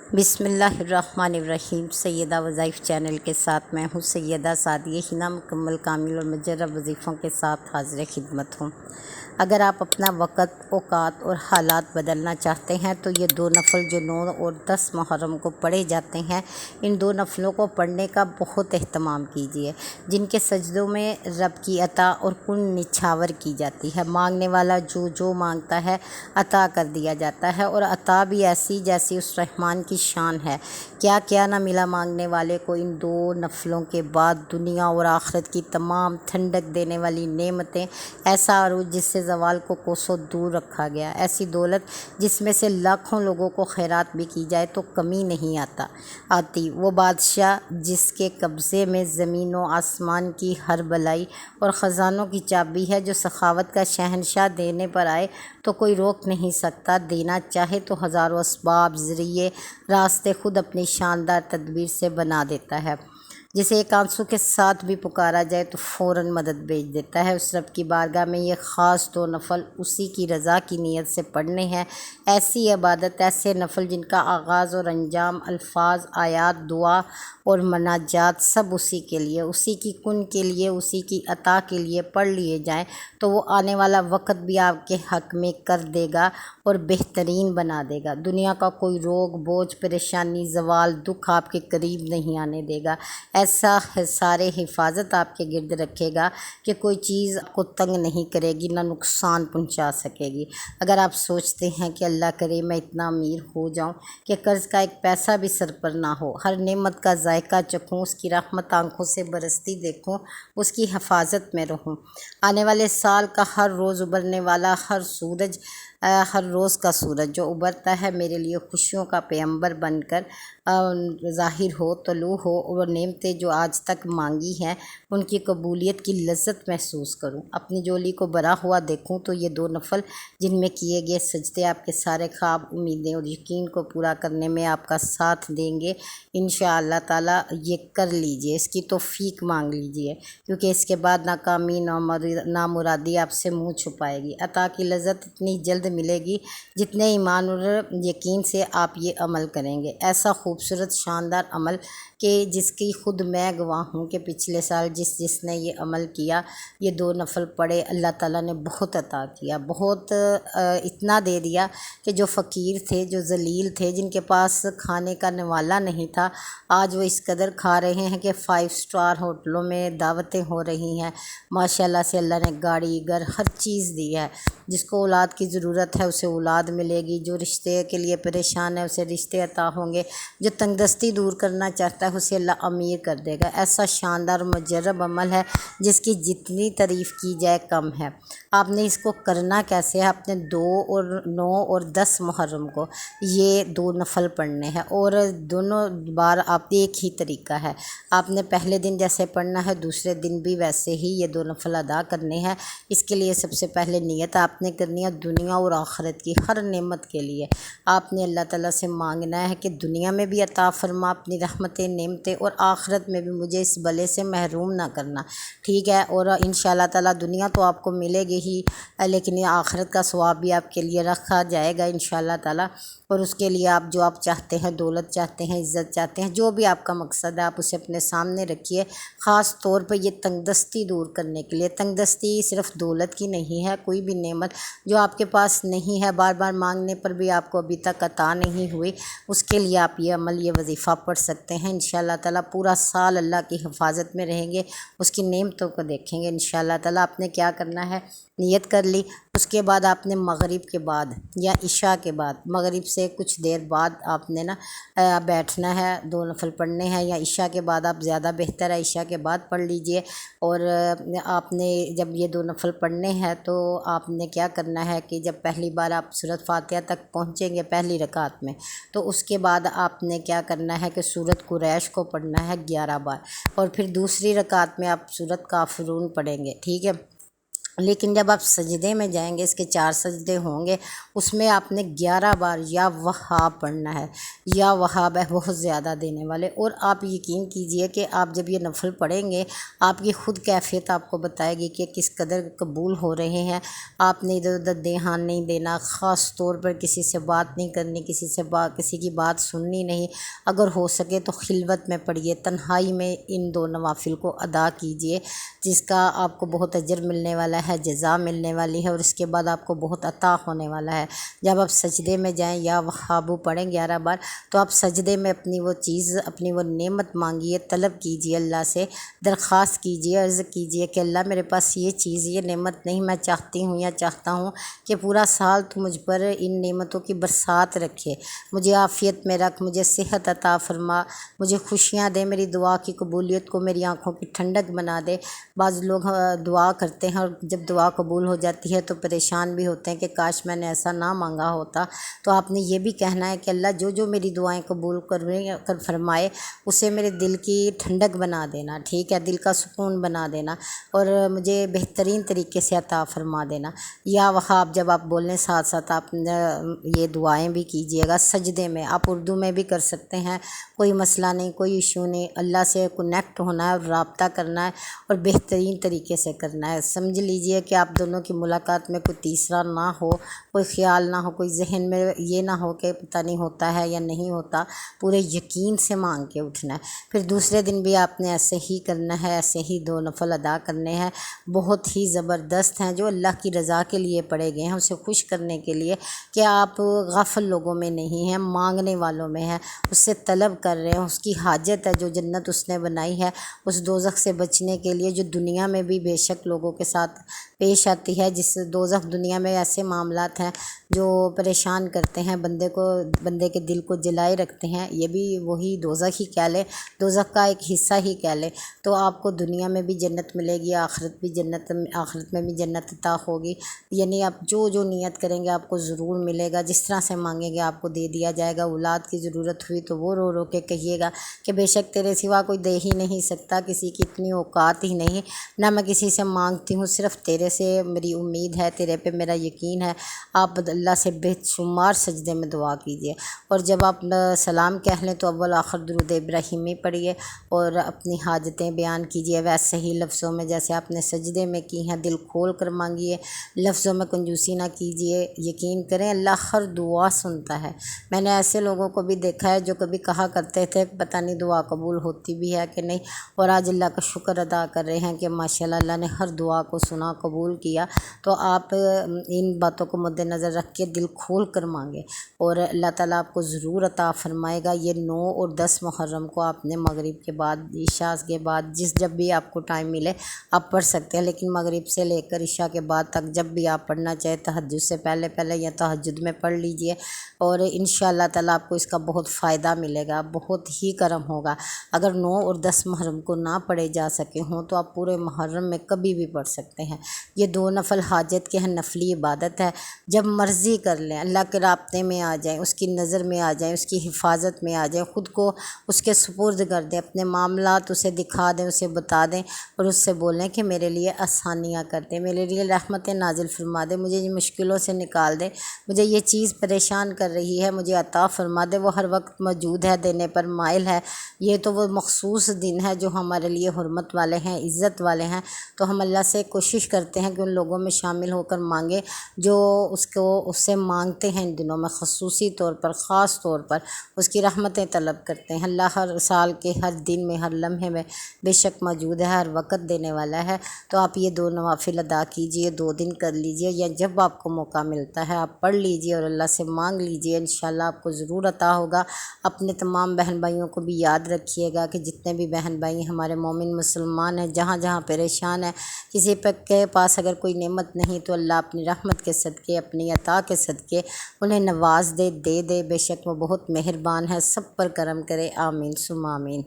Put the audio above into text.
بسم اللہ الرحمن الرحیم۔ سیدہ وظائف چینل کے ساتھ میں ہوں سیدہ سعدیہ ہنا، مکمل کامل اور مجرب وظیفوں کے ساتھ حاضر خدمت ہوں۔ اگر آپ اپنا وقت، اوقات اور حالات بدلنا چاہتے ہیں تو یہ 2 نفل جو 9 اور 10 محرم کو پڑھے جاتے ہیں، ان 2 نفلوں کو پڑھنے کا بہت اہتمام کیجیے، جن کے سجدوں میں رب کی عطا اور کن نچھاور کی جاتی ہے۔ مانگنے والا جو مانگتا ہے عطا کر دیا جاتا ہے، اور عطا بھی ایسی جیسی اس رحمان کی شان ہے۔ کیا نہ ملا مانگنے والے کو ان 2 نفلوں کے بعد دنیا اور آخرت کی تمام ٹھنڈک دینے والی نعمتیں، ایسا عروج جس سے زوال کو کوسوں دور رکھا گیا، ایسی دولت جس میں سے لاکھوں لوگوں کو خیرات بھی کی جائے تو کمی نہیں آتی، وہ بادشاہ جس کے قبضے میں زمین و آسمان کی ہر بلائی اور خزانوں کی چابی ہے، جو سخاوت کا شہنشاہ دینے پر آئے تو کوئی روک نہیں سکتا، دینا چاہے تو ہزاروں اسباب، ذریعے، راستے خود اپنی شاندار تدبیر سے بنا دیتا ہے، جسے ایک آنسو کے ساتھ بھی پکارا جائے تو فوراً مدد بھیج دیتا ہے۔ اس رب کی بارگاہ میں یہ خاص 2 نفل اسی کی رضا کی نیت سے پڑھنے ہیں۔ ایسی عبادت، ایسے نفل جن کا آغاز اور انجام، الفاظ، آیات، دعا اور مناجات سب اسی کے لیے، اسی کی کن کے لیے، اسی کی عطا کے لیے پڑھ لیے جائیں تو وہ آنے والا وقت بھی آپ کے حق میں کر دے گا اور بہترین بنا دے گا۔ دنیا کا کوئی روگ، بوجھ، پریشانی، زوال، دکھ آپ کے قریب نہیں آنے دے گا۔ ایسا سارے حفاظت آپ کے گرد رکھے گا کہ کوئی چیز آپ کو تنگ نہیں کرے گی، نہ نقصان پہنچا سکے گی۔ اگر آپ سوچتے ہیں کہ اللہ کرے میں اتنا امیر ہو جاؤں کہ قرض کا ایک پیسہ بھی سر پر نہ ہو، ہر نعمت کا ذائقہ چکھوں، اس کی رحمت آنکھوں سے برستی دیکھوں، اس کی حفاظت میں رہوں، آنے والے سال کا ہر روز ابھرنے والا ہر روز کا سورج جو ابھرتا ہے میرے لیے خوشیوں کا پیغمبر بن کر ظاہر ہو، طلوع ہو، اور نعمتیں جو آج تک مانگی ہیں ان کی قبولیت کی لذت محسوس کروں، اپنی جولی کو بھرا ہوا دیکھوں تو یہ 2 نفل جن میں کیے گئے سجدے آپ کے سارے خواب، امیدیں اور یقین کو پورا کرنے میں آپ کا ساتھ دیں گے۔ انشاءاللہ تعالیٰ یہ کر لیجئے، اس کی توفیق مانگ لیجئے، کیونکہ اس کے بعد ناکامی، نامرادی آپ سے منہ چھپائے گی۔ عطا کی لذت اتنی جلد ملے گی جتنے ایمان اور یقین سے آپ یہ عمل کریں گے، ایسا خوبصورت شاندار عمل کہ جس کی خود میں گواہ ہوں کہ پچھلے سال جس نے یہ عمل کیا، یہ 2 نفل پڑھے، اللہ تعالیٰ نے بہت عطا کیا، بہت اتنا دے دیا کہ جو فقیر تھے، جو ذلیل تھے، جن کے پاس کھانے کا نوالا نہیں تھا، آج وہ اس قدر کھا رہے ہیں کہ 5 اسٹار ہوٹلوں میں دعوتیں ہو رہی ہیں۔ ماشاءاللہ سے اللہ نے گاڑی، گھر، ہر چیز دی ہے۔ جس کو اولاد کی ضرورت ہے اسے اولاد ملے گی، جو رشتے کے لیے پریشان ہے اسے رشتے عطا ہوں گے، جو تنگ دستی دور کرنا چاہتا ہے اسے اللہ امیر کر دے گا۔ ایسا شاندار مجرب عمل ہے جس کی جتنی تعریف کی جائے کم ہے۔ آپ نے اس کو کرنا کیسے ہے؟ آپ نے 2 اور 9 اور 10 محرم کو یہ 2 نفل پڑھنے ہیں، اور دونوں بار آپ ایک ہی طریقہ ہے۔ آپ نے پہلے دن جیسے پڑھنا ہے، دوسرے دن بھی ویسے ہی یہ 2 نفل ادا کرنے ہیں۔ اس کے لیے سب سے پہلے نیت آپ نے کرنی ہے دنیا اور آخرت کی ہر نعمت کے لیے۔ آپ نے اللہ تعالیٰ سے مانگنا ہے کہ دنیا میں بھی عطا فرما اپنی رحمتیں، نعمتیں، اور آخرت میں بھی مجھے اس بلے سے محروم نہ کرنا، ٹھیک ہے؟ اور انشاءاللہ تعالیٰ دنیا تو آپ کو ملے گی ہی، لیکن یہ آخرت کا ثواب بھی آپ کے لیے رکھا جائے گا انشاءاللہ تعالیٰ، اور اس کے لیے جو آپ چاہتے ہیں، دولت چاہتے ہیں، عزت چاہتے ہیں، جو بھی آپ کا مقصد ہے آپ اسے اپنے سامنے رکھیے، خاص طور پہ یہ تنگ دستی دور کرنے کے لیے۔ تنگ دستی صرف دولت کی نہیں ہے، کوئی بھی نعمت جو آپ کے پاس نہیں ہے، بار بار مانگنے پر بھی آپ کو ابھی تک عطا نہیں ہوئی، اس کے لیے آپ یہ عمل، یہ وظیفہ پڑھ سکتے ہیں۔ انشاءاللہ تعالیٰ پورا سال اللہ کی حفاظت میں رہیں گے، اس کی نعمتوں کو دیکھیں گے انشاءاللہ تعالیٰ۔ آپ نے کیا کرنا ہے؟ نیت کر لی، اس کے بعد آپ نے مغرب کے بعد یا عشاء کے بعد، مغرب سے کچھ دیر بعد آپ نے بیٹھنا ہے، 2 نفل پڑھنے ہیں، یا عشاء کے بعد آپ زیادہ بہتر ہے عشاء کے بعد پڑھ لیجئے۔ اور آپ نے جب یہ 2 نفل پڑھنے ہیں تو آپ نے کیا کرنا ہے کہ جب پہلی بار آپ سورۃ فاتحہ تک پہنچیں گے پہلی رکعت میں، تو اس کے بعد آپ نے کیا کرنا ہے کہ سورۃ قریش کو پڑھنا ہے 11 بار، اور پھر دوسری رکعت میں آپ سورۃ کافرون پڑھیں گے، ٹھیک ہے؟ لیکن جب آپ سجدے میں جائیں گے، اس کے 4 سجدے ہوں گے، اس میں آپ نے 11 بار یا وہاب پڑھنا ہے۔ یا وہاب ہے بہت زیادہ دینے والے۔ اور آپ یقین کیجئے کہ آپ جب یہ نفل پڑھیں گے، آپ کی خود کیفیت آپ کو بتائے گی کہ کس قدر قبول ہو رہے ہیں۔ آپ نے ادھر ادھر دھیان نہیں دینا، خاص طور پر کسی سے بات نہیں کرنی، کسی کی بات سننی نہیں۔ اگر ہو سکے تو خلوت میں پڑھیے، تنہائی میں ان 2 نوافل کو ادا کیجئے، جس کا آپ کو بہت اجر ملنے والا ہے، جزا ملنے والی ہے، اور اس کے بعد آپ کو بہت عطا ہونے والا ہے۔ جب آپ سجدے میں جائیں یا وہابو پڑھیں 11 بار، تو آپ سجدے میں اپنی وہ چیز، اپنی وہ نعمت مانگیے، طلب کیجئے، اللہ سے درخواست کیجئے، عرض کیجئے کہ اللہ میرے پاس یہ چیز، یہ نعمت نہیں، میں چاہتی ہوں یا چاہتا ہوں کہ پورا سال تو مجھ پر ان نعمتوں کی برسات رکھے، مجھے عافیت میں رکھ، مجھے صحت عطا فرما، مجھے خوشیاں دے، میری دعا کی قبولیت کو میری آنکھوں کی ٹھنڈک بنا دے۔ بعض لوگ دعا کرتے ہیں اور جب دعا قبول ہو جاتی ہے تو پریشان بھی ہوتے ہیں کہ کاش میں نے ایسا نہ مانگا ہوتا۔ تو آپ نے یہ بھی کہنا ہے کہ اللہ جو میری دعائیں قبول کر فرمائے، اسے میرے دل کی ٹھنڈک بنا دینا، ٹھیک ہے، دل کا سکون بنا دینا، اور مجھے بہترین طریقے سے عطا فرما دینا۔ یا وہاب جب آپ بولنے ساتھ ساتھ آپ یہ دعائیں بھی کیجیے گا سجدے میں۔ آپ اردو میں بھی کر سکتے ہیں، کوئی مسئلہ نہیں، کوئی ایشو نہیں۔ اللہ سے کنیکٹ ہونا ہے اور رابطہ کرنا ہے، اور بہترین طریقے سے کرنا ہے۔ سمجھ لیجئے کہ آپ دونوں کی ملاقات میں کوئی تیسرا نہ ہو، کوئی خیال نہ ہو، کوئی ذہن میں یہ نہ ہو کہ پتہ نہیں ہوتا ہے یا نہیں ہوتا۔ پورے یقین سے مانگ کے اٹھنا ہے۔ پھر دوسرے دن بھی آپ نے ایسے ہی کرنا ہے، ایسے ہی 2 نفل ادا کرنے ہیں، بہت ہی زبردست ہیں، جو اللہ کی رضا کے لیے پڑھے گئے ہیں، اسے خوش کرنے کے لیے، کہ آپ غافل لوگوں میں نہیں ہیں، مانگنے والوں میں ہیں، اس سے طلب کر رہے ہیں، اس کی حاجت ہے، جو جنت اس نے بنائی ہے اس دوزخ سے بچنے کے لیے، جو دنیا میں بھی بے شک لوگوں کے ساتھ پیش آتی ہے، جس دوزخ دنیا میں ایسے معاملات ہیں جو پریشان کرتے ہیں بندے کے دل کو جلائے رکھتے ہیں، یہ بھی وہی دوزخ ہی کہہ لیں، دوزخ کا ایک حصہ ہی کہہ لیں۔ تو آپ کو دنیا میں بھی جنت ملے گی، آخرت میں بھی جنت عطا ہوگی۔ یعنی آپ جو نیت کریں گے آپ کو ضرور ملے گا، جس طرح سے مانگیں گے آپ کو دے دیا جائے گا۔ اولاد کی ضرورت ہوئی تو وہ رو رو کے کہیے گا کہ بے شک تیرے سوا کوئی دے ہی نہیں سکتا، کسی کی اتنی اوقات ہی نہیں، نہ میں کسی سے مانگتی ہوں، صرف تیرے سے میری امید ہے، تیرے پہ میرا یقین ہے۔ آپ اللہ سے بے شمار سجدے میں دعا کیجیے، اور جب آپ سلام کہہ لیں تو اول آخر درود ابراہیمی پڑھیے، اور اپنی حاجتیں بیان کیجیے ویسے ہی لفظوں میں جیسے آپ نے سجدے میں کی ہیں، دل کھول کر مانگیے، لفظوں میں کنجوسی نہ کیجیے۔ یقین کریں اللہ ہر دعا سنتا ہے۔ میں نے ایسے لوگوں کو بھی دیکھا ہے جو کبھی کہا کرتے تھے پتہ نہیں دعا قبول ہوتی بھی ہے کہ نہیں، اور آج اللہ کا شکر ادا کر رہے ہیں کہ ماشاءاللہ اللہ نے ہر دعا کو سنا، قبول کیا۔ تو آپ ان باتوں کو مد نظر رکھ کے دل کھول کر مانگیں، اور اللہ تعالیٰ آپ کو ضرور عطا فرمائے گا۔ یہ 9 اور 10 محرم کو آپ نے مغرب کے بعد، عشاء کے بعد، جب بھی آپ کو ٹائم ملے آپ پڑھ سکتے ہیں، لیکن مغرب سے لے کر عشاء کے بعد تک جب بھی آپ پڑھنا چاہے، تہجد سے پہلے یا تہجد میں پڑھ لیجئے، اور انشاءاللہ تعالیٰ آپ کو اس کا بہت فائدہ ملے گا، بہت ہی کرم ہوگا۔ اگر 9 اور 10 محرم کو نہ پڑھے جا سکے ہوں تو آپ پورے محرم میں کبھی بھی پڑھ سکتے ہیں۔ یہ 2 نفل حاجت کے ہیں، نفلی عبادت ہے، جب مرضی کر لیں، اللہ کے رابطے میں آ جائیں، اس کی نظر میں آ جائیں، اس کی حفاظت میں آ جائیں، خود کو اس کے سپرد کر دیں، اپنے معاملات اسے دکھا دیں، اسے بتا دیں، اور اس سے بولیں کہ میرے لیے آسانیاں کر دیں، میرے لیے رحمتیں نازل فرما دیں، مجھے یہ مشکلوں سے نکال دیں، مجھے یہ چیز پریشان کر رہی ہے مجھے عطا فرما دے۔ وہ ہر وقت موجود ہے، دینے پر مائل ہے۔ یہ تو وہ مخصوص دن ہے جو ہمارے لیے حرمت والے ہیں، عزت والے ہیں، تو ہم اللہ سے کوشش کرتے ہیں کہ ان لوگوں میں شامل ہو کر مانگیں جو اس سے مانگتے ہیں، ان دنوں میں خصوصی طور پر، خاص طور پر اس کی رحمتیں طلب کرتے ہیں۔ اللہ ہر سال کے ہر دن میں، ہر لمحے میں بے شک موجود ہے، ہر وقت دینے والا ہے۔ تو آپ یہ 2 نوافل ادا کیجئے، 2 دن کر لیجئے، یا جب آپ کو موقع ملتا ہے آپ پڑھ لیجئے اور اللہ سے مانگ لیجئے، انشاءاللہ آپ کو ضرور عطا ہوگا۔ اپنے تمام بہن بھائیوں کو بھی یاد رکھیے گا کہ جتنے بھی بہن بھائی ہمارے مومن مسلمان ہیں، جہاں جہاں پریشان ہیں، کسی کے پاس اگر کوئی نعمت نہیں تو اللہ اپنی رحمت کے صدقے، اپنی عطا کے صدقے انہیں نواز دے، بے شک وہ بہت مہربان ہے، سب پر کرم کرے، آمین ثم آمین۔